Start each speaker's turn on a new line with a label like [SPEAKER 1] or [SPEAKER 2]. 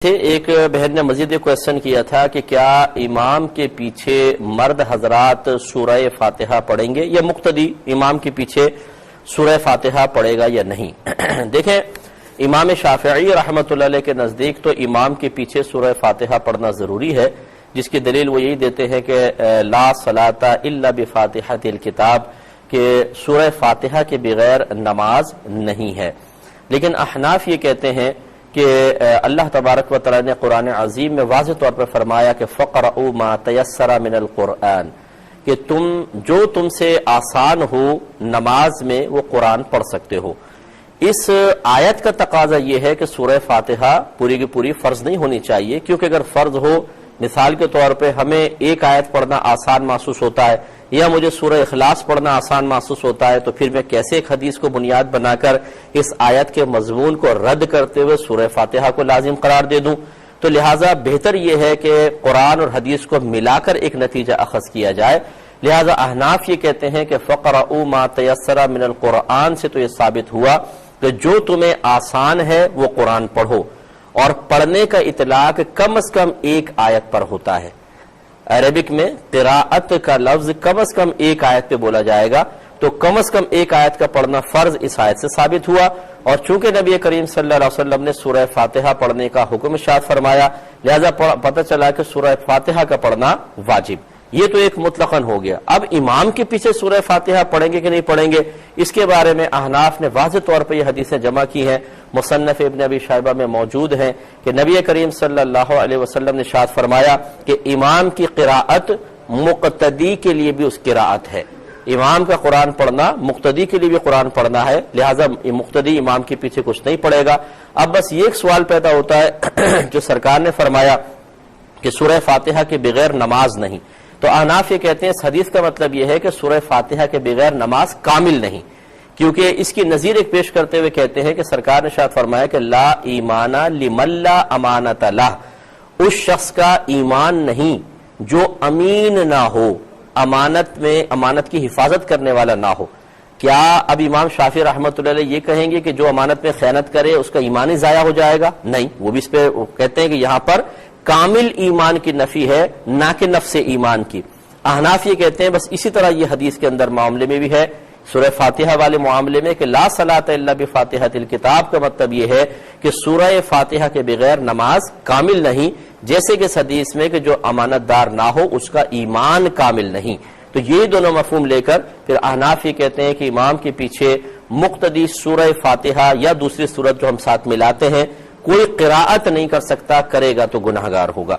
[SPEAKER 1] ایک بہن نے مزید ایک کوشچن کیا تھا کہ کیا امام کے پیچھے مرد حضرات سورہ فاتحہ پڑھیں گے یا مقتدی امام کے پیچھے سورہ فاتحہ پڑھے گا یا نہیں؟ دیکھیں، امام شافعی رحمۃ اللہ علیہ کے نزدیک تو امام کے پیچھے سورہ فاتحہ پڑھنا ضروری ہے، جس کی دلیل وہ یہی دیتے ہیں کہ لا صلاۃ الا بفاتحۃ الکتاب، کہ سورہ فاتحہ کے بغیر نماز نہیں ہے۔ لیکن احناف یہ کہتے ہیں کہ اللہ تبارک و تعالی نے قرآن عظیم میں واضح طور پر فرمایا کہ فَقْرَؤُوا مَا تَيَسَّرَ مِنَ الْقُرْآنِ، کہ تم سے آسان ہو نماز میں وہ قرآن پڑھ سکتے ہو۔ اس آیت کا تقاضا یہ ہے کہ سورہ فاتحہ پوری کی پوری فرض نہیں ہونی چاہیے، کیونکہ اگر فرض ہو، مثال کے طور پہ ہمیں ایک آیت پڑھنا آسان محسوس ہوتا ہے یا مجھے سورہ اخلاص پڑھنا آسان محسوس ہوتا ہے، تو پھر میں کیسے ایک حدیث کو بنیاد بنا کر اس آیت کے مضمون کو رد کرتے ہوئے سورہ فاتحہ کو لازم قرار دے دوں؟ تو لہٰذا بہتر یہ ہے کہ قرآن اور حدیث کو ملا کر ایک نتیجہ اخذ کیا جائے۔ لہٰذا احناف یہ کہتے ہیں کہ فَقْرَؤُوا مَا تَيَسَّرَ مِنَ الْقُرْآنِ سے تو یہ ثابت ہوا کہ جو تمہیں آسان ہے وہ قرآن پڑھو، اور پڑھنے کا اطلاق کم از کم ایک آیت پر ہوتا ہے۔ عربک میں قراءت کا لفظ کم از کم ایک آیت پہ بولا جائے گا، تو کم از کم ایک آیت کا پڑھنا فرض اس آیت سے ثابت ہوا، اور چونکہ نبی کریم صلی اللہ علیہ وسلم نے سورہ فاتحہ پڑھنے کا حکم ارشاد فرمایا، لہذا پتہ چلا کہ سورہ فاتحہ کا پڑھنا واجب۔ یہ تو ایک مطلقاً ہو گیا۔ اب امام کے پیچھے سورہ فاتحہ پڑھیں گے کہ نہیں پڑھیں گے، اس کے بارے میں احناف نے واضح طور پر یہ حدیثیں جمع کی ہیں، مصنف ابن ابی شیبہ میں موجود ہیں، کہ نبی کریم صلی اللہ علیہ وسلم نے ارشاد فرمایا کہ امام کی قراءت مقتدی کے لیے بھی اس قراءت ہے۔ امام کا قرآن پڑھنا مقتدی کے لیے بھی قرآن پڑھنا ہے، لہٰذا مقتدی امام کے پیچھے کچھ نہیں پڑھے گا۔ اب بس یہ ایک سوال پیدا ہوتا ہے جو سرکار نے فرمایا کہ سورہ فاتحہ کے بغیر نماز نہیں، تو احناف یہ کہتے ہیں اس حدیث کا مطلب یہ ہے کہ سورہ فاتحہ کے بغیر نماز کامل نہیں، کیونکہ اس کی نظیر ایک پیش کرتے ہوئے کہتے ہیں کہ سرکار نے ارشاد فرمایا کہ لا ایمان لمن لا امانت لہ، اس شخص کا ایمان نہیں جو امین نہ ہو، امانت کی حفاظت کرنے والا نہ ہو۔ کیا اب امام شافعی رحمۃ اللہ علیہ یہ کہیں گے کہ جو امانت میں خیانت کرے اس کا ایمان ہی ضائع ہو جائے گا؟ نہیں، وہ بھی اس پہ کہتے ہیں کہ یہاں پر کامل ایمان کی نفی ہے، نہ کہ نفس ایمان کی۔ احناف یہ کہتے ہیں بس اسی طرح یہ حدیث کے اندر معاملے میں بھی ہے، سورہ فاتحہ والے معاملے میں، کہ لا صلاۃ الا بفاتحۃ الکتاب کا مطلب یہ ہے کہ سورہ فاتحہ کے بغیر نماز کامل نہیں، جیسے کہ اس حدیث میں کہ جو امانت دار نہ ہو اس کا ایمان کامل نہیں۔ تو یہ دونوں مفہوم لے کر پھر احناف یہ کہتے ہیں کہ امام کے پیچھے مقتدی سورہ فاتحہ یا دوسری سورت جو ہم ساتھ ملاتے ہیں کوئی قراءت نہیں کر سکتا، کرے گا تو گناہگار ہوگا۔